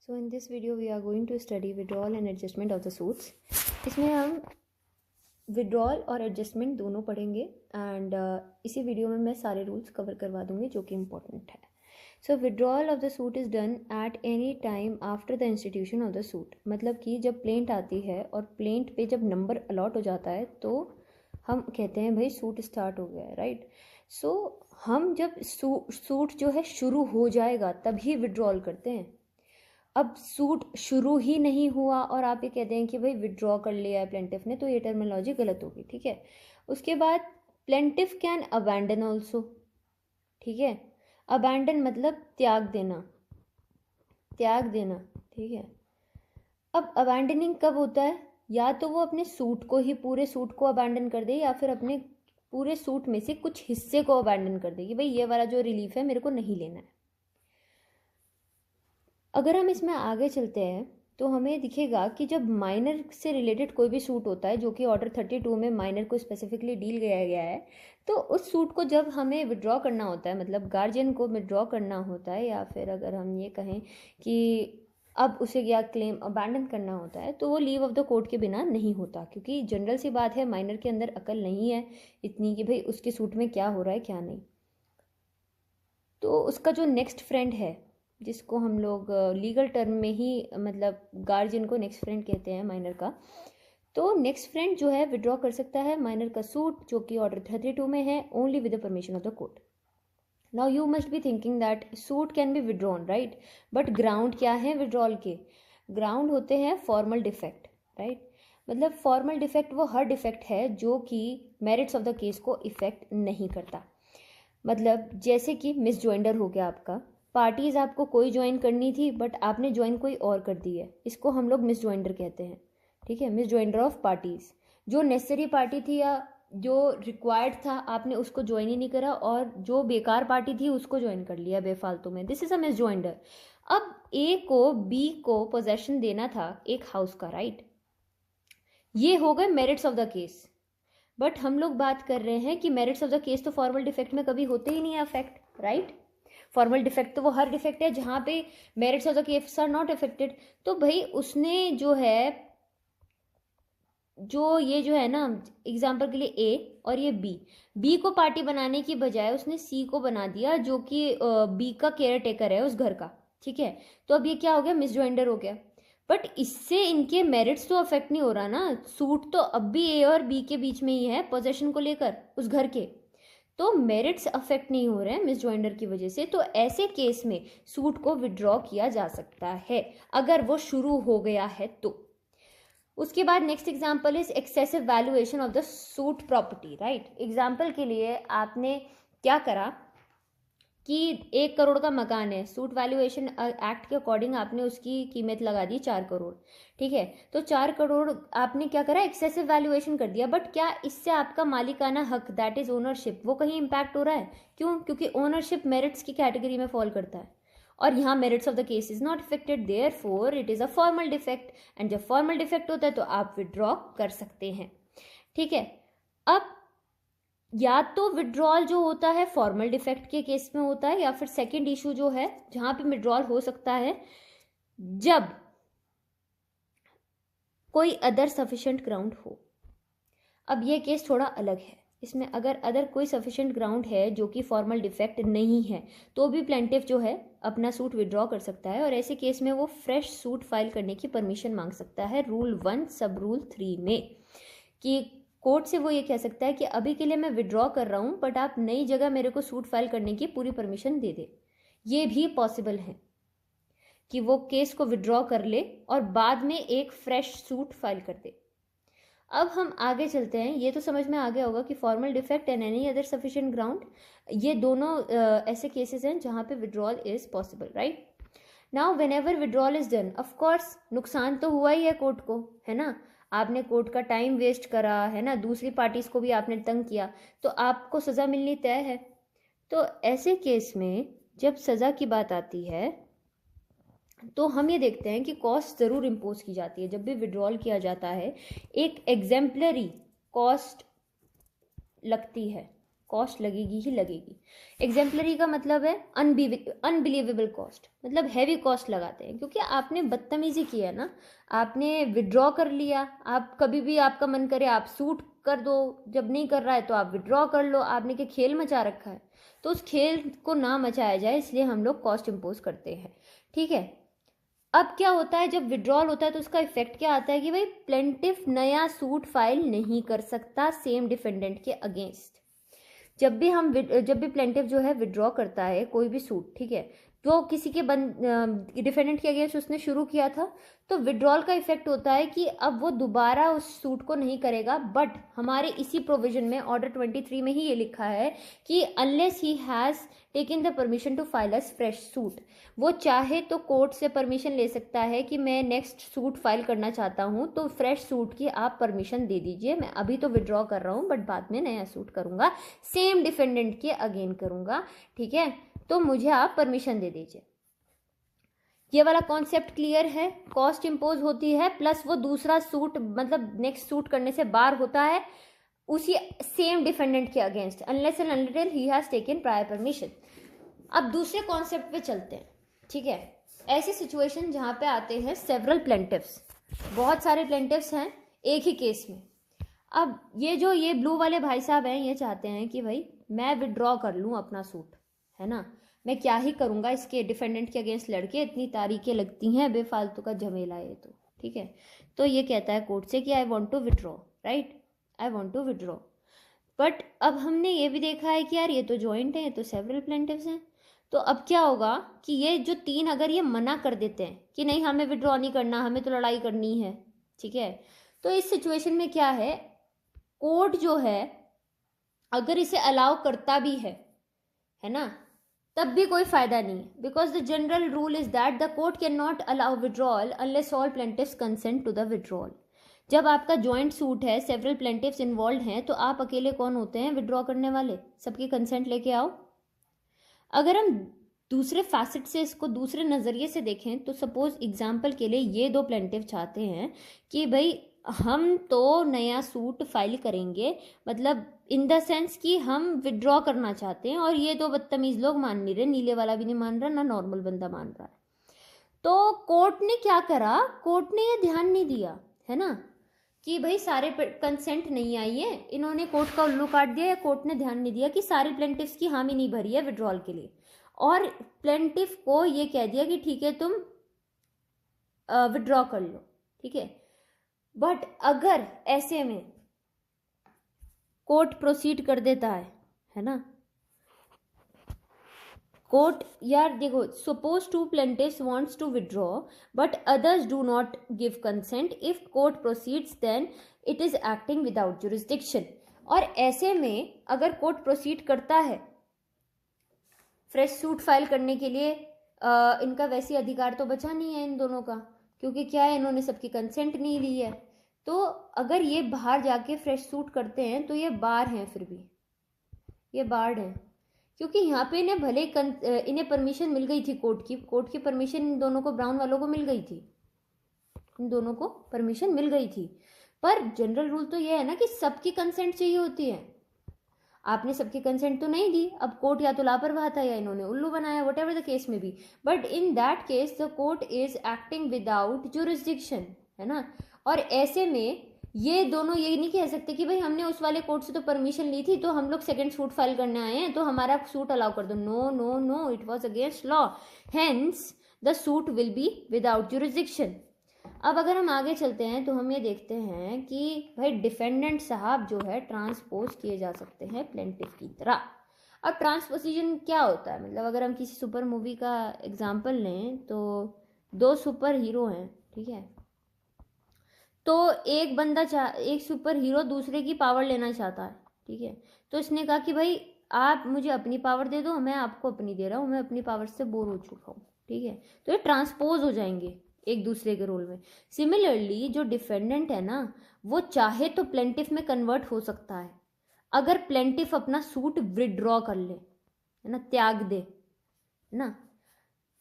So in this video we are going to study withdrawal and adjustment of the suits. इसमें हम withdrawal और adjustment दोनों पढ़ेंगे and इसी वीडियो में मैं सारे रूल्स कवर करवा दूंगी जो कि इम्पोर्टेंट है. So withdrawal of the suit is done at any time after the institution of the suit. मतलब कि जब प्लेंट आती है और प्लेंट पे जब नंबर अलॉट हो जाता है तो हम कहते हैं भाई सूट स्टार्ट हो गया है, राइट. सो हम जब सूट जो है शुरू हो जाएगा तभी विड्रॉल करते हैं. अब सूट शुरू ही नहीं हुआ और आप ये कहते हैं कि भाई विड्रॉ कर लिया है प्लेंटिफ ने, तो ये टर्मिनोलॉजी गलत होगी, ठीक है. उसके बाद प्लेंटिफ कैन अबैंडन ऑल्सो, ठीक है. अबैंडन मतलब त्याग देना, ठीक है. अब अबैंडनिंग कब होता है? या तो वो अपने सूट को ही, पूरे सूट को अबैंडन कर दे, या फिर अपने पूरे सूट में से कुछ हिस्से को अबैंडन कर दे कि भाई ये वाला जो रिलीफ है मेरे को नहीं लेना है. अगर हम इसमें आगे चलते हैं तो हमें दिखेगा कि जब माइनर से रिलेटेड कोई भी सूट होता है जो कि ऑर्डर 32 में माइनर को स्पेसिफिकली डील किया गया है, तो उस सूट को जब हमें विड्रॉ करना होता है, मतलब गार्जियन को विड्रॉ करना होता है, या फिर अगर हम ये कहें कि अब उसे या क्लेम अबैंडन करना होता है, तो वो लीव ऑफ द कोर्ट के बिना नहीं होता. क्योंकि जनरल सी बात है, माइनर के अंदर अकल नहीं है इतनी कि भाई उसके सूट में क्या हो रहा है क्या नहीं. तो उसका जो नेक्स्ट फ्रेंड है, जिसको हम लोग लीगल टर्म में ही मतलब गार्जियन को नेक्स्ट फ्रेंड कहते हैं माइनर का, तो नेक्स्ट फ्रेंड जो है विड्रॉ कर सकता है माइनर का सूट जो कि ऑर्डर 32 में है, only with the permission of the court. Now you must be thinking that suit can be withdrawn, right. But ground क्या है विड्रॉल के? ग्राउंड होते हैं फॉर्मल डिफेक्ट, राइट. मतलब फॉर्मल डिफेक्ट वो हर डिफेक्ट है जो कि मेरिट्स ऑफ द केस को इफेक्ट नहीं करता. मतलब जैसे कि मिसजॉइंडर हो गया आपका, पार्टीज आपको कोई ज्वाइन करनी थी बट आपने ज्वाइन कोई और कर दी है, इसको हम लोग मिसजॉइंडर कहते हैं, ठीक है. मिसजॉइंडर ऑफ पार्टीज, जो नेसेसरी पार्टी थी या जो रिक्वायर्ड था आपने उसको ज्वाइन ही नहीं करा, और जो बेकार पार्टी थी उसको ज्वाइन कर लिया बेफालतू में. This is a misjoinder. अब ए को बी को पोजेशन देना था एक हाउस का, राइट. ये हो गए merits of the case. But हम लोग बात कर रहे हैं कि मेरिट्स ऑफ द केस तो फॉर्मल डिफेक्ट में कभी होते ही नहीं है अफेक्ट, राइट. फॉर्मल डिफेक्ट तो वो हर डिफेक्ट है जहाँ पे merits of the case are not affected. तो भाई उसने जो है, जो ये जो है ना, एग्जाम्पल के लिए ए और ये बी को पार्टी बनाने की बजाय उसने सी को बना दिया जो कि बी का केयर टेकर है उस घर का, ठीक है. तो अब ये क्या हो गया? मिसजॉइंडर हो गया. बट इससे इनके मेरिट्स तो अफेक्ट नहीं हो रहा ना. सूट तो अब भी ए और बी के बीच में ही है पोजेशन को लेकर उस घर के, तो मेरिट्स अफेक्ट नहीं हो रहे हैं मिसजॉइंडर की वजह से. तो ऐसे केस में सूट को विड्रॉ किया जा सकता है अगर वो शुरू हो गया है तो. उसके बाद next example is excessive valuation of the suit property, right. Example के लिए आपने क्या करा कि 1 करोड़ का मकान है, सूट वैल्यूएशन एक्ट के अकॉर्डिंग आपने उसकी कीमत लगा दी 4 करोड़, ठीक है. तो 4 करोड़ आपने क्या करा? एक्सेसिव वैल्यूएशन कर दिया. बट क्या इससे आपका मालिकाना हक, दैट इज ओनरशिप, वो कहीं इंपैक्ट हो रहा है? क्यों? क्योंकि ओनरशिप मेरिट्स की कैटेगरी में फॉल करता है और यहाँ merits of the case is not affected, therefore it is a formal defect. And जब फॉर्मल डिफेक्ट होता है तो आप विड्रॉ कर सकते हैं, ठीक है. अब या तो विड्रॉल जो होता है फॉर्मल डिफेक्ट के केस में होता है, या फिर सेकंड इशू जो है जहां पे विड्रॉल हो सकता है जब कोई अदर सफिशिएंट ग्राउंड हो. अब ये केस थोड़ा अलग है. इसमें अगर अदर कोई सफिशिएंट ग्राउंड है जो कि फॉर्मल डिफेक्ट नहीं है तो भी प्लेंटिफ जो है अपना सूट विड्रॉ कर सकता है, और ऐसे केस में वो फ्रेश सूट फाइल करने की परमिशन मांग सकता है रूल 1 सब रूल 3 में, कि कोर्ट से वो ये कह सकता है कि अभी के लिए मैं विड्रॉ कर रहा हूँ बट आप नई जगह मेरे को सूट फाइल करने की पूरी परमिशन दे दे. ये भी पॉसिबल है कि वो केस को विड्रॉ कर ले और बाद में एक फ्रेश सूट फाइल कर दे. अब हम आगे चलते हैं. ये तो समझ में आ गया होगा कि formal defect and any other sufficient ground, ये दोनों ऐसे केसेस हैं जहां पे withdrawal is possible, right. Now whenever withdrawal is done, of course नुकसान तो हुआ ही है कोर्ट को, है ना. आपने कोर्ट का टाइम वेस्ट करा है ना, दूसरी पार्टीज को भी आपने तंग किया, तो आपको सजा मिलनी तय है. तो ऐसे केस में जब सजा की बात आती है तो हम ये देखते हैं कि कॉस्ट ज़रूर इम्पोज की जाती है. जब भी विड्रॉल किया जाता है एक एग्जेम्पलरी कॉस्ट लगती है. कॉस्ट लगेगी ही लगेगी। एग्जाम्पलरी का मतलब है अनबिलीवेबल कॉस्ट, मतलब हैवी कॉस्ट लगाते हैं, क्योंकि आपने बदतमीजी की है ना, आपने विड्रॉ कर लिया। आप कभी भी आपका मन करे आप सूट कर दो, जब नहीं कर रहा है तो आप विड्रॉ कर लो। आपने क्या खेल मचा रखा है, तो उस खेल को ना मचाया जाए, इसलिए हम लोग कॉस्ट इम्पोज करते हैं। ठीक है, अब क्या होता है जब विड्रॉल होता है तो उसका इफेक्ट क्या आता है कि भाई प्लेंटिफ नया सूट फाइल नहीं कर सकता सेम डिफेंडेंट के अगेंस्ट। जब भी प्लेंटिफ जो है विड्रॉ करता है कोई भी सूट, ठीक है, जो किसी के डिफेंडेंट के अगेंस्ट उसने शुरू किया था, तो विड्रॉल का इफेक्ट होता है कि अब वो दोबारा उस सूट को नहीं करेगा। बट हमारे इसी प्रोविजन में ऑर्डर 23 में ही ये लिखा है कि unless he has taken the permission to file as fresh suit, वो चाहे तो कोर्ट से परमिशन ले सकता है कि मैं नेक्स्ट सूट फाइल करना चाहता हूँ, तो फ्रेश सूट की आप परमिशन दे दीजिए, मैं अभी तो विड्रॉ कर रहा हूँ बट बाद में नया सूट करूँगा, सेम डिफेंडेंट के अगेन करूँगा, ठीक है, तो मुझे आप परमिशन दे दीजिए। ये वाला कॉन्सेप्ट क्लियर है। कॉस्ट इम्पोज होती है प्लस वो दूसरा सूट मतलब नेक्स्ट सूट करने से बार होता है उसी सेम डिफेंडेंट के against, unless and until he has taken prior permission. अब दूसरे कॉन्सेप्ट पे चलते हैं। ठीक है, ऐसी सिचुएशन जहां पे आते हैं सेवरल प्लेंटिफ्स, बहुत सारे प्लेंटिफ्स हैं एक ही केस में। अब ये ब्लू वाले भाई साहब हैं, ये चाहते हैं कि भाई मैं विड्रॉ कर लूँ अपना सूट, है ना, मैं क्या ही करूँगा इसके डिफेंडेंट के अगेंस्ट लड़के, इतनी तारीखें लगती हैं, बेफालतू का झमेला है तो। ठीक है, तो ये कहता है कोर्ट से कि I want to withdraw, right, I want to withdraw. But अब हमने ये भी देखा है कि यार ये तो जॉइंट है, ये तो सेवरल प्लेंटिफ्स हैं, तो अब क्या होगा कि ये जो तीन अगर ये मना कर देते हैं कि नहीं हमें विड्रॉ नहीं करना, हमें तो लड़ाई करनी है, ठीक है, तो इस सिचुएशन में क्या है, कोर्ट जो है अगर इसे अलाउ करता भी है ना, तब भी कोई फायदा नहीं है, because the general rule is that the court can not allow withdrawal unless all plaintiffs consent to the withdrawal. जब आपका जॉइंट सूट है, सेवरल प्लेंटिफ्स इन्वॉल्व हैं, तो आप अकेले कौन होते हैं विड्रॉ करने वाले, सबकी कंसेंट लेके आओ। अगर हम दूसरे फैसेट से इसको दूसरे नज़रिए से देखें तो सपोज एग्जाम्पल के लिए ये दो प्लेंटिफ चाहते हैं कि भाई हम तो नया सूट फाइल करेंगे, मतलब इन द सेंस कि हम विड्रॉ करना चाहते हैं, और ये दो बदतमीज लोग मान नहीं रहे, नीले वाला भी नहीं मान रहा ना नॉर्मल बंदा मान रहा है। तो कोर्ट ने क्या करा, कोर्ट ने ये ध्यान नहीं दिया, है ना, कि भाई सारे कंसेंट नहीं आई है, इन्होंने कोर्ट का उल्लू काट दिया, या कोर्ट ने ध्यान नहीं दिया कि सारे प्लेंटिफ्स की हामी नहीं भरी है विड्रॉल के लिए, और प्लेंटिफ को ये कह दिया कि ठीक है तुम विड्रॉ कर लो, ठीक है। बट अगर ऐसे में कोर्ट प्रोसीड कर देता है ना, कोर्ट, यार देखो, suppose two plaintiffs wants to withdraw but others do not give consent, if court proceeds then it is acting without jurisdiction. और ऐसे में अगर कोर्ट प्रोसीड करता है फ्रेश सूट फाइल करने के लिए, इनका वैसे अधिकार तो बचा नहीं है इन दोनों का, क्योंकि क्या है, इन्होंने सबकी कंसेंट नहीं ली है। तो अगर ये बाहर जाके फ्रेश सूट करते हैं तो ये बार हैं, फिर भी ये बार्ड हैं, क्योंकि यहाँ पे इन्हें भले इन्हें परमिशन मिल गई थी कोर्ट की परमिशन इन दोनों को, ब्राउन वालों को मिल गई थी, इन दोनों को परमिशन मिल गई थी, पर जनरल रूल तो ये है ना कि सबकी कंसेंट चाहिए होती है। आपने सबकी कंसेंट तो नहीं दी, अब कोर्ट या तो लापरवाह था या इन्होंने उल्लू बनाया, वट एवर द केस में भी, but in that case the court is acting without jurisdiction, है ना। और ऐसे में ये दोनों ये नहीं कह सकते कि भाई हमने उस वाले कोर्ट से तो परमिशन ली थी, तो हम लोग सेकंड सूट फाइल करने आए हैं, तो हमारा सूट अलाउ कर दो। No no no, it was against law, hence the suit will be without jurisdiction. अब अगर हम आगे चलते हैं तो हम ये देखते हैं कि भाई डिफेंडेंट साहब जो है ट्रांसपोज किए जा सकते हैं प्लेंटिफ की तरह। अब ट्रांसपोजिशन क्या होता है, मतलब अगर हम किसी सुपर मूवी का एग्जाम्पल लें तो दो सुपर हीरो हैं, ठीक है, तो एक सुपर हीरो दूसरे की पावर लेना चाहता है, ठीक है, तो इसने कहा कि भाई आप मुझे अपनी पावर दे दो, मैं आपको अपनी दे रहा हूँ, मैं अपनी पावर से बोर हो चुका हूँ, ठीक है, तो ये ट्रांसपोज हो जाएंगे एक दूसरे के रोल में। सिमिलरली जो डिफेंडेंट है ना, वो चाहे तो प्लेंटिफ में कन्वर्ट हो सकता है, अगर प्लेंटिफ अपना सूट विड्रॉ कर ले, है ना, त्याग दे, है ना।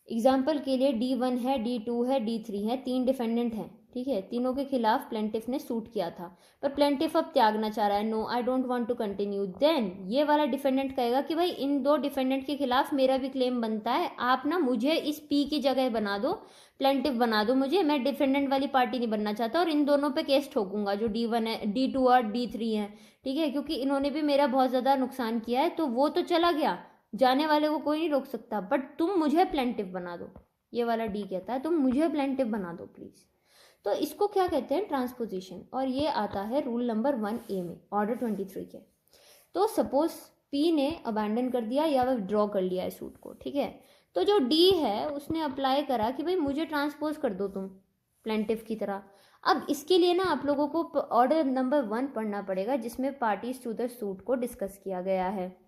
एग्जाम्पल के लिए D1 है, D2 है, D3 है, तीन डिफेंडेंट हैं, ठीक है, तीनों के खिलाफ प्लेंटिफ ने सूट किया था, पर प्लेंटिफ अब त्यागना चाह रहा है, no I don't want to continue. Then ये वाला डिफेंडेंट कहेगा कि भाई इन दो डिफेंडेंट के खिलाफ मेरा भी क्लेम बनता है, आप ना मुझे इस पी की जगह बना दो, प्लेंटिफ बना दो मुझे, मैं डिफेंडेंट वाली पार्टी नहीं बनना चाहता और इन दोनों पे केस ठोकूंगा जो D1 है, D2 और D3 है, ठीक है, क्योंकि इन्होंने भी मेरा बहुत ज़्यादा नुकसान किया है, तो वो तो चला गया, जाने वाले को कोई नहीं रोक सकता, बट तुम मुझे प्लेंटिफ बना दो। ये वाला डी कहता है तुम मुझे प्लेंटिफ बना दो प्लीज। तो इसको क्या कहते हैं, ट्रांसपोजिशन, और ये आता है रूल नंबर 1A में, ऑर्डर 23 के। तो सपोज पी ने अबैंडन कर दिया या विड्रॉ कर लिया है सूट को, ठीक है, तो जो डी है उसने अप्लाई करा कि भाई मुझे ट्रांसपोज कर दो तुम प्लेंटिफ की तरह। अब इसके लिए ना आप लोगों को ऑर्डर नंबर 1 पढ़ना पड़ेगा, जिसमें पार्टीज टू द सूट को डिस्कस किया गया है।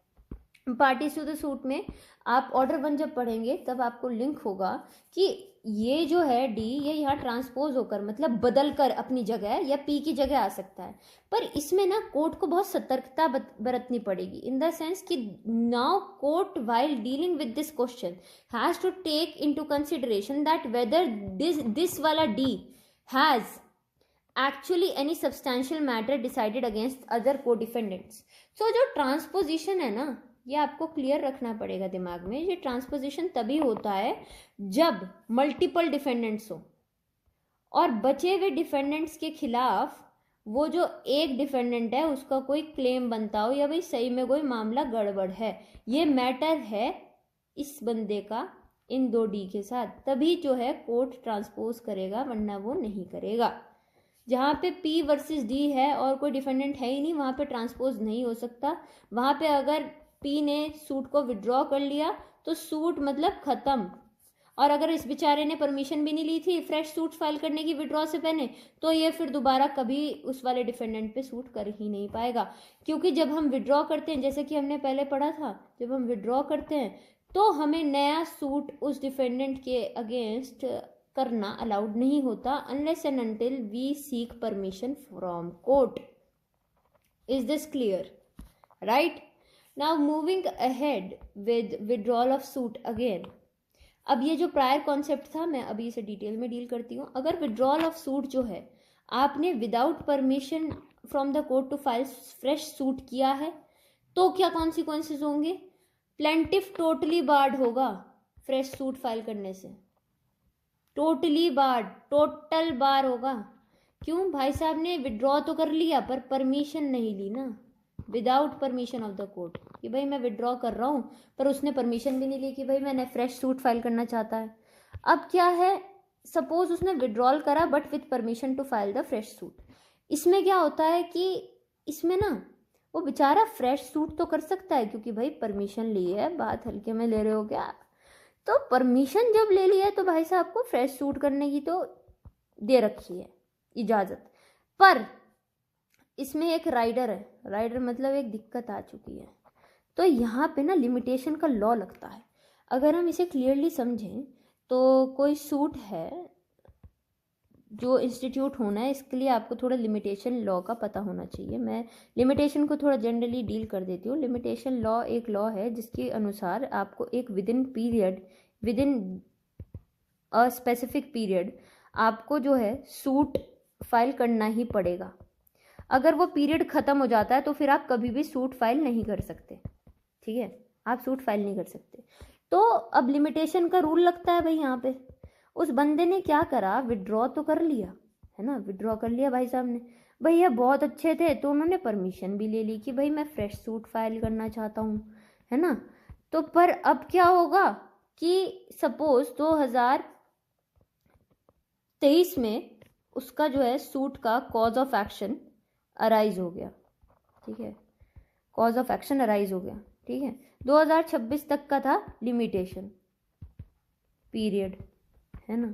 पार्टीज टू द सूट में आप ऑर्डर 1 जब पढ़ेंगे तब आपको लिंक होगा कि ये जो है डी, ये यहाँ ट्रांसपोज होकर मतलब बदल कर अपनी जगह या पी की जगह आ सकता है, पर इसमें ना कोर्ट को बहुत सतर्कता बरतनी पड़ेगी, इन द सेंस कि now court while dealing with this question has to take into consideration that whether this वाला D has actually any substantial matter decided against other को डिफेंडेंट्स। सो जो ट्रांसपोजिशन है ना, ये आपको क्लियर रखना पड़ेगा दिमाग में, ये ट्रांसपोजिशन तभी होता है जब मल्टीपल डिफेंडेंट्स हो और बचे हुए डिफेंडेंट्स के खिलाफ वो जो एक डिफेंडेंट है उसका कोई क्लेम बनता हो या भाई सही में कोई मामला गड़बड़ है, ये मैटर है इस बंदे का इन दो डी के साथ, तभी जो है कोर्ट ट्रांसपोज करेगा, वरना वो नहीं करेगा। जहाँ पे P वर्सेस D है और कोई डिफेंडेंट है ही नहीं, वहाँ पे ट्रांसपोज नहीं हो सकता। वहाँ पे अगर P ने सूट को विड्रॉ कर लिया तो सूट मतलब खत्म, और अगर इस बेचारे ने परमिशन भी नहीं ली थी फ्रेश सूट फाइल करने की विड्रॉ से पहले, तो ये फिर दोबारा कभी उस वाले डिफेंडेंट पे सूट कर ही नहीं पाएगा, क्योंकि जब हम विड्रॉ करते हैं, जैसे कि हमने पहले पढ़ा था, जब हम विड्रॉ करते हैं तो हमें नया सूट उस डिफेंडेंट के अगेंस्ट करना अलाउड नहीं होता unless and until we seek permission from court. Is this clear? Right, now moving ahead with withdrawal of suit again. अब ये जो प्रायर कॉन्सेप्ट था मैं अभी इसे डिटेल में डील करती हूँ। अगर विड्रॉल ऑफ सूट जो है आपने without permission from the court to file fresh suit किया है, तो क्या कॉन्सिक्वेंसेज होंगे? प्लेंटिफ टोटली बार्ड होगा फ्रेश सूट फाइल करने से, टोटली बार्ड, टोटल बार होगा। क्यों? भाई साहब ने विड्रॉ तो कर लिया पर परमिशन नहीं ली ना, without permission of the court, कि भाई मैं विड्रॉ कर रहा हूँ, पर उसने परमिशन भी नहीं ली कि भाई मैंने फ्रेश सूट फाइल करना चाहता है। अब क्या है, सपोज उसने विड्रॉल करा but with permission to file the fresh suit. इसमें क्या होता है कि इसमें ना वो बेचारा फ्रेश सूट तो कर सकता है, क्योंकि भाई परमिशन ली है, बात हल्के में ले रहे हो क्या? तो परमिशन जब ले लिया है तो भाई साहब को फ्रेश सूट करने की तो दे रखी है इजाज़त, पर इसमें एक राइडर है, राइडर मतलब एक दिक्कत आ चुकी है। तो यहाँ पे ना लिमिटेशन का लॉ लगता है। अगर हम इसे क्लियरली समझें तो कोई सूट है जो इंस्टीट्यूट होना है, इसके लिए आपको थोड़ा लिमिटेशन लॉ का पता होना चाहिए। मैं लिमिटेशन को थोड़ा जनरली डील कर देती हूँ। लिमिटेशन लॉ एक लॉ है जिसके अनुसार आपको एक with in a specific period आपको जो है सूट फाइल करना ही पड़ेगा। अगर वो पीरियड ख़त्म हो जाता है तो फिर आप कभी भी सूट फाइल नहीं कर सकते, ठीक है, आप सूट फाइल नहीं कर सकते। तो अब लिमिटेशन का रूल लगता है भाई। यहाँ पे उस बंदे ने क्या करा, विड्रॉ तो कर लिया है ना, विड्रॉ कर लिया भाई साहब ने, भैया बहुत अच्छे थे तो उन्होंने परमिशन भी ले ली कि भाई मैं फ्रेश सूट फाइल करना चाहता हूँ, है ना। तो पर अब क्या होगा कि सपोज 2023 में उसका जो है सूट का कॉज ऑफ एक्शन अराइज हो गया, ठीक है, कॉज ऑफ एक्शन अराइज हो गया, ठीक है। 2026 तक का था लिमिटेशन पीरियड, है ना।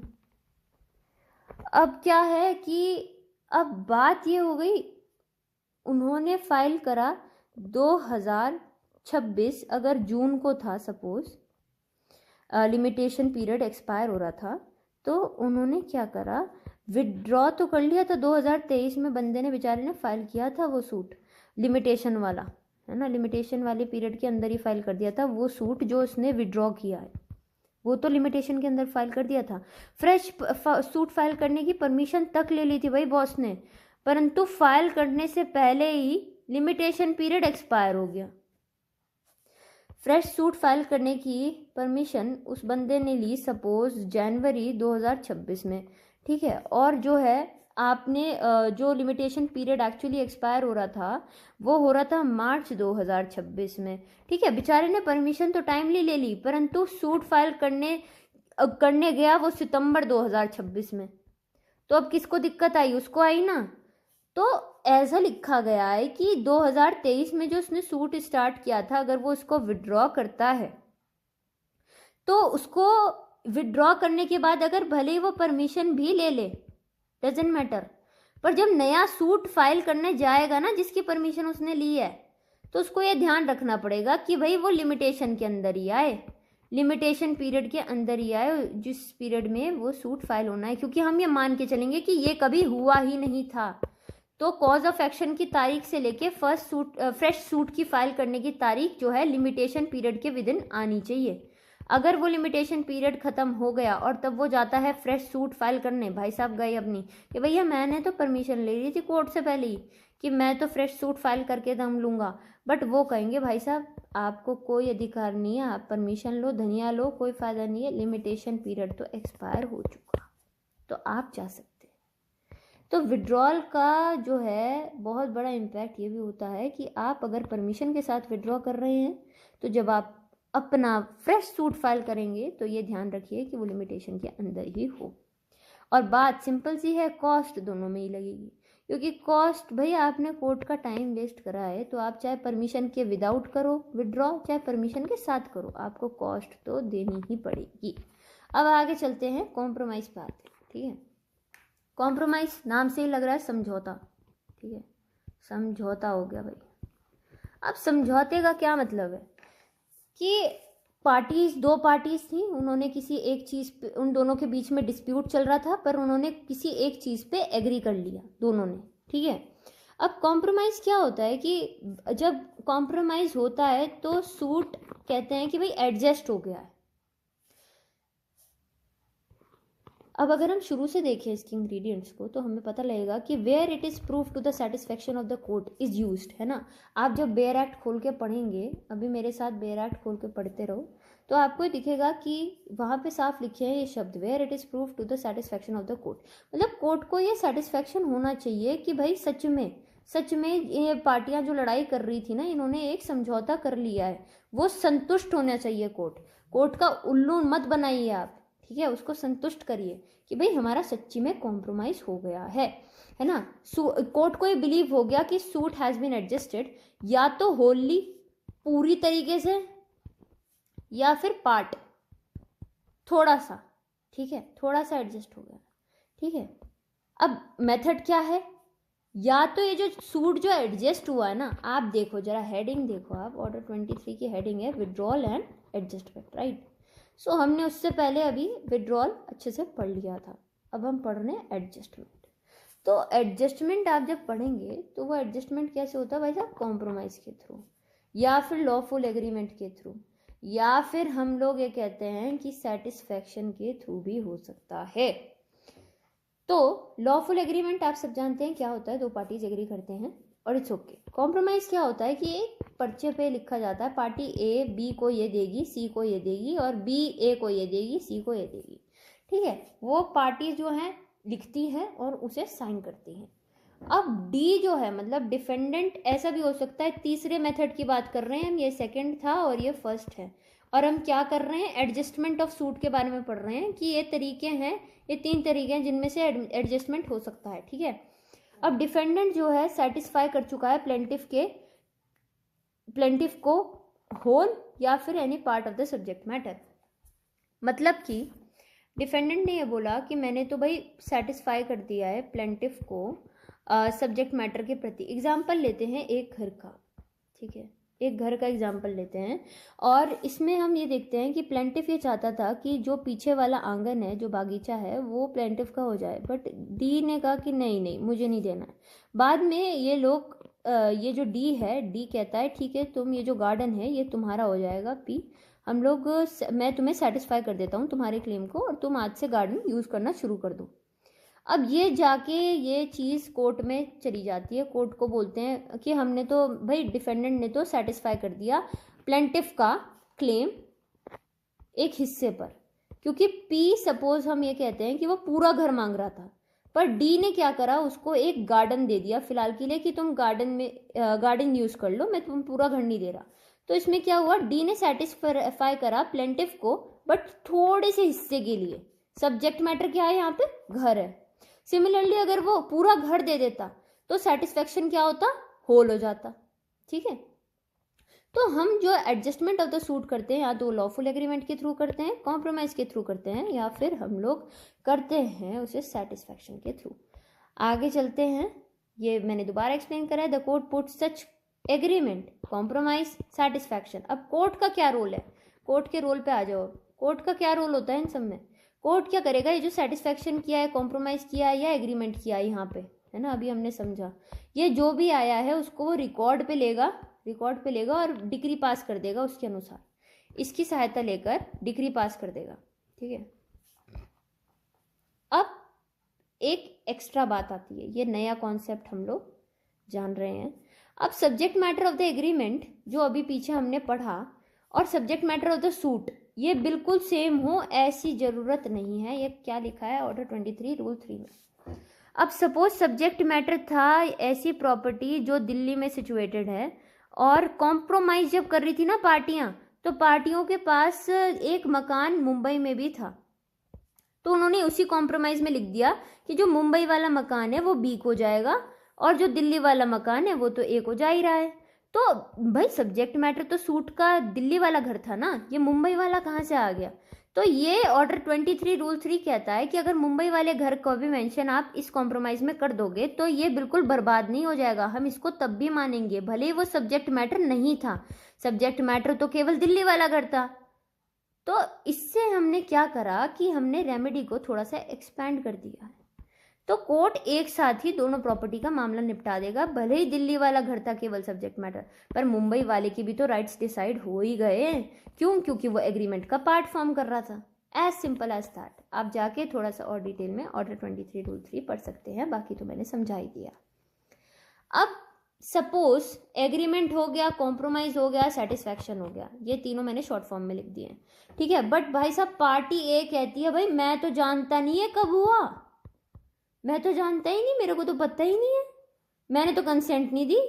अब क्या है कि अब बात ये हो गई, उन्होंने फाइल करा 2026, अगर जून को था सपोज लिमिटेशन पीरियड एक्सपायर हो रहा था, तो उन्होंने क्या करा, विड्रॉ तो कर लिया था 2023 में, बंदे ने बेचारे ने फाइल किया था वो सूट लिमिटेशन वाला, है ना, लिमिटेशन वाले पीरियड के अंदर ही फाइल कर दिया था वो सूट जो उसने विड्रॉ किया है, वो तो लिमिटेशन के अंदर फाइल कर दिया था। फ्रेश सूट फाइल करने की परमिशन तक ले ली थी भाई बॉस ने, परंतु फाइल करने से पहले ही लिमिटेशन पीरियड एक्सपायर हो गया। फ्रेश सूट फाइल करने की परमिशन उस बंदे ने ली सपोज जनवरी 2026 में, ठीक है, और जो है आपने जो लिमिटेशन पीरियड एक्चुअली एक्सपायर हो रहा था वो हो रहा था मार्च 2026 में, ठीक है। बेचारे ने परमिशन तो टाइमली ले ली, परंतु सूट फाइल करने गया वो सितंबर 2026 में। तो अब किसको दिक्कत आई? उसको आई ना। तो ऐसा लिखा गया है कि 2023 में जो उसने सूट स्टार्ट किया था, अगर वो उसको विड्रॉ करता है तो उसको विड्रॉ करने के बाद अगर भले ही वो परमिशन भी ले ले, डजेंट मैटर, पर जब नया सूट फाइल करने जाएगा ना जिसकी परमिशन उसने ली है, तो उसको ये ध्यान रखना पड़ेगा कि भाई वो लिमिटेशन के अंदर ही आए, लिमिटेशन पीरियड के अंदर ही आए जिस पीरियड में वो सूट फाइल होना है। क्योंकि हम ये मान के चलेंगे कि ये कभी हुआ ही नहीं था, तो कॉज ऑफ एक्शन की तारीख से लेके फ्रेश सूट की फाइल करने की तारीख जो है लिमिटेशन पीरियड के विदिन आनी चाहिए। अगर वो लिमिटेशन पीरियड खत्म हो गया और तब वो जाता है फ्रेश सूट फाइल करने, भाई साहब गए अपनी कि भैया मैंने तो परमिशन ले ली थी कोर्ट से पहले ही कि मैं तो फ्रेश सूट फाइल करके दम लूँगा, बट वो कहेंगे भाई साहब आपको कोई अधिकार नहीं है, आप परमिशन लो, धनिया लो, कोई फ़ायदा नहीं है, लिमिटेशन पीरियड तो एक्सपायर हो चुका, तो आप जा सकते। तो विड्रॉल का जो है बहुत बड़ा इम्पैक्ट ये भी होता है कि आप अगर परमिशन के साथ विड्रॉ कर रहे हैं तो जब आप अपना फ्रेश सूट फाइल करेंगे तो ये ध्यान रखिए कि वो लिमिटेशन के अंदर ही हो। और बात सिंपल सी है, कॉस्ट दोनों में ही लगेगी, क्योंकि कॉस्ट भाई आपने कोर्ट का टाइम वेस्ट करा है, तो आप चाहे परमिशन के विदाउट करो विड्रॉ, चाहे परमिशन के साथ करो, आपको कॉस्ट तो देनी ही पड़ेगी। अब आगे चलते हैं कॉम्प्रोमाइज़ पे आते हैं, ठीक है। कॉम्प्रोमाइज़ नाम से ही लग रहा है समझौता, ठीक है, समझौता हो गया भाई। अब समझौते का क्या मतलब है कि दो पार्टीज थी, उन्होंने किसी एक चीज़ पे, उन दोनों के बीच में डिस्प्यूट चल रहा था, पर उन्होंने किसी एक चीज़ पे एग्री कर लिया दोनों ने, ठीक है। अब कॉम्प्रोमाइज़ क्या होता है कि जब कॉम्प्रोमाइज़ होता है तो सूट कहते हैं कि भाई एडजस्ट हो गया है। अब अगर हम शुरू से देखें इसके इंग्रेडिएंट्स को तो हमें पता लगेगा कि where it is proof to the satisfaction of the court is used, है ना। आप जब बेयर एक्ट खोल के पढ़ेंगे, अभी मेरे साथ बेयर एक्ट खोल के पढ़ते रहो, तो आपको ये दिखेगा कि वहाँ पे साफ लिखे हैं ये शब्द, where it is proof to the satisfaction of the court. मतलब कोर्ट को ये सेटिस्फेक्शन होना चाहिए कि भाई सच में ये पार्टियां जो लड़ाई कर रही थी ना, इन्होंने एक समझौता कर लिया है, वो संतुष्ट होना चाहिए। कोर्ट का उल्लू मत बनाइए आप, ठीक है, उसको संतुष्ट करिए कि भाई हमारा सच्ची में कॉम्प्रोमाइज़ हो गया है ना। कोर्ट को ये बिलीव हो गया कि सूट हैज़ बीन एडजस्टेड, या तो होली पूरी तरीके से या फिर पार्ट थोड़ा सा, ठीक है, थोड़ा सा एडजस्ट हो गया, ठीक है। अब मेथड क्या है? या तो ये जो सूट जो एडजस्ट हुआ है ना, आप देखो जरा हेडिंग देखो, आप ऑर्डर 23 की हेडिंग है विड्रॉल एंड एडजस्टमेंट, राइट। सो हमने उससे पहले अभी विड्रॉल अच्छे से पढ़ लिया था, अब हम पढ़ रहे हैं एडजस्टमेंट। तो एडजस्टमेंट आप जब पढ़ेंगे तो वो एडजस्टमेंट कैसे होता है भाई साहब? कॉम्प्रोमाइज़ के थ्रू, या फिर लॉफुल एग्रीमेंट के थ्रू, या फिर हम लोग ये कहते हैं कि सेटिस्फैक्शन के थ्रू भी हो सकता है। तो लॉफुल एग्रीमेंट आप सब जानते हैं क्या होता है, दो पार्टीज एग्री करते हैं और इट्स ओके। कॉम्प्रोमाइज़ क्या होता है कि एक पर्चे पे लिखा जाता है पार्टी ए बी को ये देगी, सी को ये देगी, और बी ए को ये देगी, सी को ये देगी, ठीक है। वो पार्टी जो है लिखती है और उसे साइन करती हैं। अब डी जो है मतलब डिफेंडेंट, ऐसा भी हो सकता है, तीसरे मेथड की बात कर रहे हैं हम, ये सेकंड था और ये फर्स्ट है, और हम क्या कर रहे हैं? एडजस्टमेंट ऑफ सूट के बारे में पढ़ रहे हैं कि ये तरीके हैं, ये 3 तरीके हैं जिनमें से एडजस्टमेंट हो सकता है, ठीक है। अब डिफेंडेंट जो है सेटिस्फाई कर चुका है प्लेंटिफ को होल या फिर any part of the subject matter. मतलब कि डिफेंडेंट ने ये बोला कि मैंने तो भाई सेटिस्फाई कर दिया है प्लेंटिफ को सब्जेक्ट मैटर के प्रति। एग्जाम्पल लेते हैं एक घर का, ठीक है, एक घर का एग्जाम्पल लेते हैं, और इसमें हम ये देखते हैं कि प्लेंटिफ ये चाहता था कि जो पीछे वाला आंगन है, जो बागीचा है, वो प्लेंटिफ का हो जाए, बट डी ने कहा कि नहीं मुझे नहीं देना है। बाद में ये लोग ये जो डी है, डी कहता है ठीक है तुम ये जो गार्डन है ये तुम्हारा हो जाएगा पी, हम लोग मैं तुम्हें सेटिस्फाई कर देता हूँ तुम्हारे क्लेम को और तुम आज से गार्डन यूज़ करना शुरू कर दो। अब ये जाके ये चीज़ कोर्ट में चली जाती है। कोर्ट को बोलते हैं कि हमने तो भाई डिफेंडेंट ने तो सेटिस्फाई कर दिया प्लेंटिफ का क्लेम एक हिस्से पर, क्योंकि पी सपोज हम ये कहते हैं कि वो पूरा घर मांग रहा था, पर डी ने क्या करा, उसको एक गार्डन दे दिया फिलहाल के लिए कि तुम गार्डन यूज़ कर लो, मैं तुम पूरा घर नहीं दे रहा। तो इसमें क्या हुआ, डी ने सेटिस्फाई करा प्लेंटिफ को बट थोड़े से हिस्से के लिए। सब्जेक्ट मैटर क्या है यहाँ पे, घर है। सिमिलरली अगर वो पूरा घर दे देता तो सेटिस्फेक्शन क्या होता, होल हो जाता। ठीक है, तो हम जो एडजस्टमेंट ऑफ द सूट करते हैं या तो लॉफुल एग्रीमेंट के थ्रू करते हैं, कॉम्प्रोमाइज के थ्रू करते हैं, या फिर हम लोग करते हैं उसे सेटिस्फैक्शन के थ्रू। आगे चलते हैं, ये मैंने दोबारा एक्सप्लेन करा है। The court put such agreement, compromise, satisfaction. अब कोर्ट का क्या रोल है, कोर्ट के रोल पे आ जाओ। कोर्ट का क्या रोल होता है इन सब में, कोर्ट क्या करेगा, ये जो सेटिस्फैक्शन किया है, कॉम्प्रोमाइज किया है या एग्रीमेंट किया है यहाँ पे, है ना, अभी हमने समझा, ये जो भी आया है उसको वो रिकॉर्ड पे लेगा और डिक्री पास कर देगा उसके अनुसार, इसकी सहायता लेकर डिक्री पास कर देगा। ठीक है, अब एक एक्स्ट्रा बात आती है, ये नया कॉन्सेप्ट हम लोग जान रहे हैं। अब subject matter of the agreement जो अभी पीछे हमने पढ़ा और subject matter of the suit ये बिल्कुल सेम हो ऐसी जरूरत नहीं है। ये क्या लिखा है ऑर्डर 23 रूल 3 में। अब सपोज सब्जेक्ट मैटर था ऐसी प्रॉपर्टी जो दिल्ली में सिचुएटेड है, और कॉम्प्रोमाइज जब कर रही थी ना पार्टियां, तो पार्टियों के पास एक मकान मुंबई में भी था, तो उन्होंने उसी कॉम्प्रोमाइज में लिख दिया कि जो मुंबई वाला मकान है वो बी को जाएगा और जो दिल्ली वाला मकान है वो तो ए को जा ही रहा है। तो भाई सब्जेक्ट मैटर तो सूट का दिल्ली वाला घर था ना, ये मुंबई वाला कहाँ से आ गया। तो ये ऑर्डर 23 रूल 3 कहता है कि अगर मुंबई वाले घर को भी मेंशन आप इस कॉम्प्रोमाइज में कर दोगे तो ये बिल्कुल बर्बाद नहीं हो जाएगा, हम इसको तब भी मानेंगे भले ही वो सब्जेक्ट मैटर नहीं था। सब्जेक्ट मैटर तो केवल दिल्ली वाला घर था। तो इससे हमने क्या करा कि हमने रेमेडी को थोड़ा सा एक्सपैंड कर दिया है। तो कोर्ट एक साथ ही दोनों प्रॉपर्टी का मामला निपटा देगा, भले ही दिल्ली वाला घर था केवल सब्जेक्ट मैटर, पर मुंबई वाले की भी तो राइट्स डिसाइड हो ही गए। क्यों, क्योंकि वो एग्रीमेंट का पार्ट फॉर्म कर रहा था। As simple as that. आप जाके थोड़ा सा और डिटेल में ऑर्डर 23 रूल 3 पढ़ सकते हैं, बाकी तो मैंने समझा ही दिया। अब सपोज एग्रीमेंट हो गया, कॉम्प्रोमाइज हो गया, सेटिस्फैक्शन हो गया, ये तीनों मैंने शॉर्ट फॉर्म में लिख दिए हैं। ठीक है, बट भाई साहब पार्टी ए कहती है भाई मैं तो जानता नहीं है कब हुआ, मैं तो जानता ही नहीं, मेरे को तो पता ही नहीं है, मैंने तो कंसेंट नहीं दी।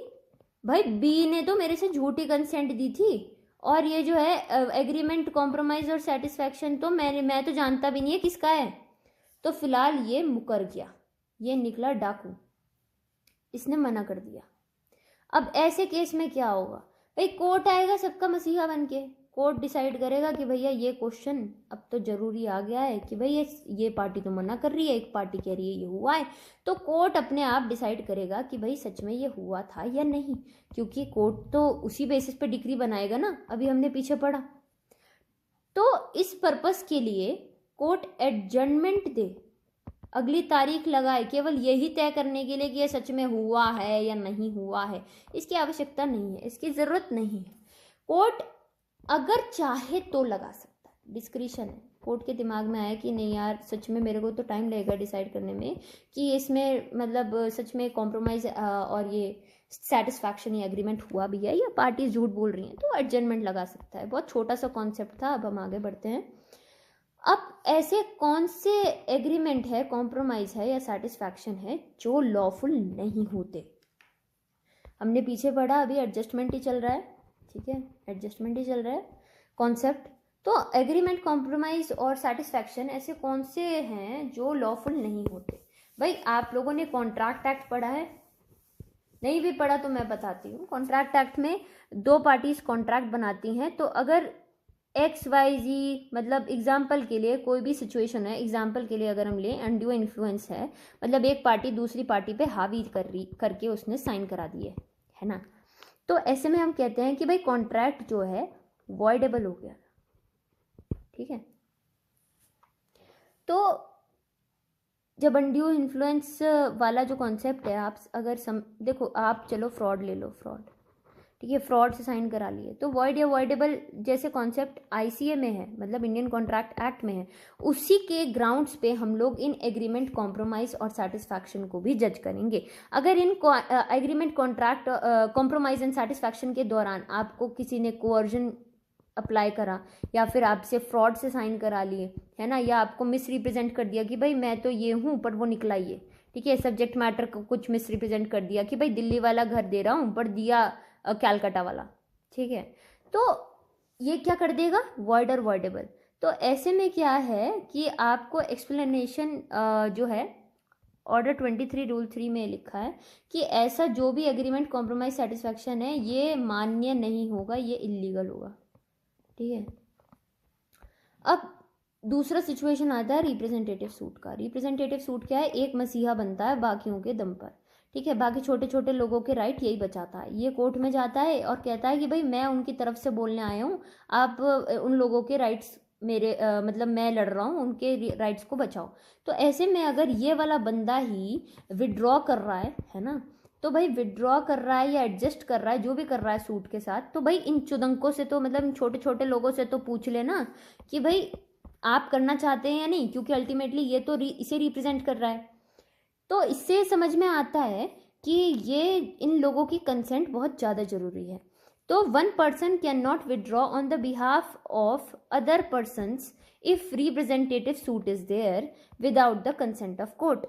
भाई बी ने तो मेरे से झूठी कंसेंट दी थी, और ये जो है एग्रीमेंट, कॉम्प्रोमाइज और सेटिस्फैक्शन तो मैं तो जानता भी नहीं है किसका है। तो फिलहाल ये मुकर गया, ये निकला डाकू, इसने मना कर दिया। अब ऐसे केस में क्या होगा, भाई कोर्ट आएगा सबका मसीहा बन के, कोर्ट डिसाइड करेगा कि भैया ये क्वेश्चन अब तो जरूरी आ गया है कि भाई ये पार्टी तो मना कर रही है, एक पार्टी कह रही है ये हुआ है, तो कोर्ट अपने आप डिसाइड करेगा कि भाई सच में ये हुआ था या नहीं, क्योंकि कोर्ट तो उसी बेसिस पे डिक्री बनाएगा ना, अभी हमने पीछे पढ़ा। तो इस पर्पस के लिए कोर्ट एडजर्नमेंट दे, अगली तारीख लगाए, केवल यही तय करने के लिए कि ये सच में हुआ है या नहीं हुआ है। इसकी आवश्यकता नहीं है, इसकी जरूरत नहीं है। कोर्ट अगर चाहे तो लगा सकता है, डिस्क्रिशन है। कोर्ट के दिमाग में आया कि नहीं यार सच में मेरे को तो टाइम लगेगा डिसाइड करने में कि इसमें मतलब सच में कॉम्प्रोमाइज और ये सेटिस्फैक्शन या एग्रीमेंट हुआ भी है या पार्टी झूठ बोल रही हैं, तो एडजर्नमेंट लगा सकता है। बहुत छोटा सा कॉन्सेप्ट था, अब हम आगे बढ़ते हैं। अब ऐसे कौन से एग्रीमेंट है, कॉम्प्रोमाइज है या सेटिस्फैक्शन है जो लॉफुल नहीं होते। हमने पीछे पढ़ा, अभी एडजस्टमेंट ही चल रहा है, ठीक है, एडजस्टमेंट ही चल रहा है कॉन्सेप्ट। तो एग्रीमेंट, कॉम्प्रोमाइज और सेटिस्फैक्शन ऐसे कौन से हैं जो लॉफुल नहीं होते। भाई आप लोगों ने कॉन्ट्रैक्ट एक्ट पढ़ा है, नहीं भी पढ़ा तो मैं बताती हूँ। कॉन्ट्रैक्ट एक्ट में दो पार्टीज कॉन्ट्रैक्ट बनाती हैं, तो अगर XYZ मतलब एग्जाम्पल के लिए कोई भी सिचुएशन है, एग्जाम्पल के लिए अगर हम लें अनड्यू इन्फ्लुएंस है, मतलब एक पार्टी दूसरी पार्टी पे हावी करके उसने साइन करा दिए, है ना, तो ऐसे में हम कहते हैं कि भाई कॉन्ट्रैक्ट जो है वॉइडेबल हो गया। ठीक है, तो जब अनड्यू इन्फ्लुएंस वाला जो कॉन्सेप्ट है, आप अगर देखो, आप चलो फ्रॉड ले लो, ठीक है, फ्रॉड से साइन करा लिए। तो वॉइड या वॉइडेबल जैसे कॉन्सेप्ट आईसीए में है, मतलब इंडियन कॉन्ट्रैक्ट एक्ट में है, उसी के ग्राउंड्स पे हम लोग इन एग्रीमेंट, कॉम्प्रोमाइज और सेटिस्फैक्शन को भी जज करेंगे। अगर in agreement, contract, compromise and satisfaction के दौरान आपको किसी ने कोअर्जन अप्लाई करा या फिर आपसे फ्रॉड से साइन करा लिए, है ना, या आपको मिस रिप्रेजेंट कर दिया कि भाई मैं तो ये हूँ पर वो निकला ये, ठीक है, सब्जेक्ट मैटर को कुछ मिस रिप्रेजेंट कर दिया कि भाई दिल्ली वाला घर दे रहा हूँ पर दिया कैलकाटा वाला, ठीक है, तो ये क्या कर देगा, वॉइड और वॉइडेबल। तो ऐसे में क्या है कि आपको एक्सप्लेनेशन जो है ऑर्डर 23 रूल 3 में लिखा है कि ऐसा जो भी एग्रीमेंट, कॉम्प्रोमाइज, सेटिस्फैक्शन है ये मान्य नहीं होगा, ये इलीगल होगा, ठीक है। अब दूसरा सिचुएशन आता है रिप्रेजेंटेटिव सूट का। रिप्रेजेंटेटिव सूट क्या है, एक मसीहा बनता है बाकियों के दम पर, ठीक है, बाकी छोटे छोटे लोगों के राइट यही बचाता है। ये कोर्ट में जाता है और कहता है कि भाई मैं उनकी तरफ से बोलने आया हूँ, आप उन लोगों के राइट्स मेरे मतलब मैं लड़ रहा हूँ, उनके राइट्स को बचाओ। तो ऐसे में अगर ये वाला बंदा ही विड्रॉ कर रहा है ना, तो भाई विड्रॉ कर रहा है या एडजस्ट कर रहा है, जो भी कर रहा है सूट के साथ, तो भाई इन चुदंकों से तो मतलब इन छोटे छोटे लोगों से तो पूछ लेना कि भाई आप करना चाहते हैं या नहीं, क्योंकि अल्टीमेटली ये तो इसे रिप्रेजेंट कर रहा है। तो इससे समझ में आता है कि ये इन लोगों की कंसेंट बहुत ज़्यादा ज़रूरी है। तो one person can not withdraw on the behalf of other persons if representative suit is there without the consent of court.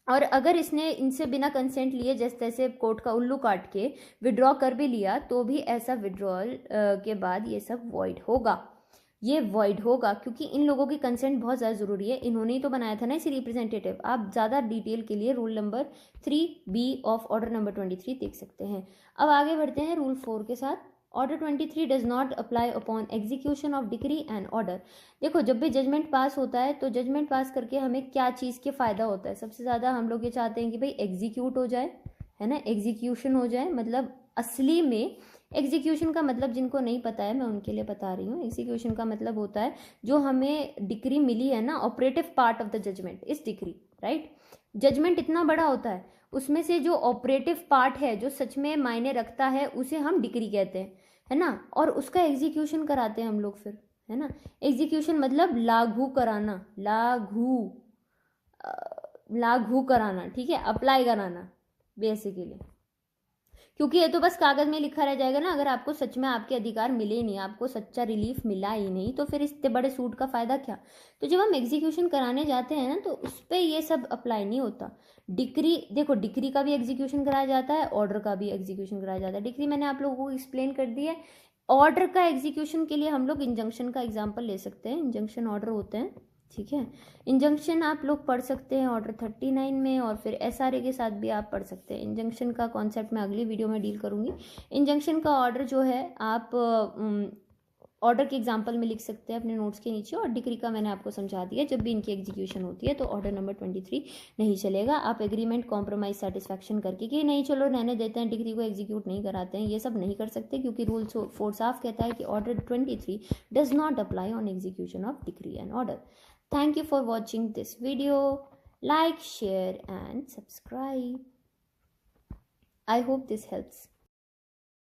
और अगर इसने इनसे बिना कंसेंट लिए जैसे तैसे कोर्ट का उल्लू काट के विड्रॉ कर भी लिया, तो भी ऐसा विड्रॉल के बाद ये सब वॉइड होगा, ये वॉइड होगा, क्योंकि इन लोगों की कंसेंट बहुत ज़्यादा ज़रूरी है। इन्होंने ही तो बनाया था ना इसे रिप्रेजेंटेटिव। आप ज़्यादा डिटेल के लिए rule number 3B of order number 23 देख सकते हैं। अब आगे बढ़ते हैं रूल 4 के साथ। Order 23 does not apply upon execution of decree and order. देखो, जब भी जजमेंट पास होता है तो जजमेंट पास करके हमें क्या चीज़ के फ़ायदा होता है, सबसे ज़्यादा हम लोग ये चाहते हैं कि भाई एग्जीक्यूट हो जाए, है ना, एग्जीक्यूशन हो जाए। मतलब असली में एग्जीक्यूशन का मतलब जिनको नहीं पता है मैं उनके लिए बता रही हूँ, एग्जीक्यूशन का मतलब होता है जो हमें डिक्री मिली है ना, operative part of the judgment इस डिक्री, राइट। जजमेंट इतना बड़ा होता है, उसमें से जो ऑपरेटिव पार्ट है जो सच में मायने रखता है उसे हम डिक्री कहते हैं, है ना, और उसका एग्जीक्यूशन कराते हैं हम लोग फिर, है ना। एग्जीक्यूशन मतलब लागू कराना, लागू कराना, ठीक है, अप्लाई कराना बेसिकली, क्योंकि ये तो बस कागज में लिखा रह जाएगा ना। अगर आपको सच में आपके अधिकार मिले ही नहीं, आपको सच्चा रिलीफ मिला ही नहीं, तो फिर इतने बड़े सूट का फ़ायदा क्या। तो जब हम एग्जीक्यूशन कराने जाते हैं ना, तो उस पर ये सब अप्लाई नहीं होता। डिक्री, देखो डिक्री का भी एग्जीक्यूशन कराया जाता है, ऑर्डर का भी एग्जीक्यूशन कराया जाता है। डिक्री मैंने आप लोगों को एक्सप्लेन कर दी है। ऑर्डर का एग्जीक्यूशन के लिए हम लोग इंजंक्शन का एग्जाम्पल ले सकते हैं, इंजंक्शन ऑर्डर होते हैं, ठीक है। इंजंक्शन आप लोग पढ़ सकते हैं ऑर्डर 39 में, और फिर एसआरए के साथ भी आप पढ़ सकते हैं। इंजंक्शन का कॉन्सेप्ट मैं अगली वीडियो में डील करूंगी। इंजंक्शन का ऑर्डर जो है आप ऑर्डर के एग्जाम्पल में लिख सकते हैं अपने नोट्स के नीचे, और डिक्री का मैंने आपको समझा दिया। जब भी इनकी एग्जीक्यूशन होती है तो ऑर्डर नंबर 23 नहीं चलेगा। आप एग्रीमेंट, कॉम्प्रोमाइज, सेटिस्फैक्शन करके कि नहीं चलो रहने देते हैं, डिक्री को एग्जीक्यूट नहीं कराते हैं, ये सब नहीं कर सकते, क्योंकि रूल 4 साफ कहता है कि order 23 does not apply on execution of decree and order. Thank you for watching this video. Like, share and subscribe. I hope this helps.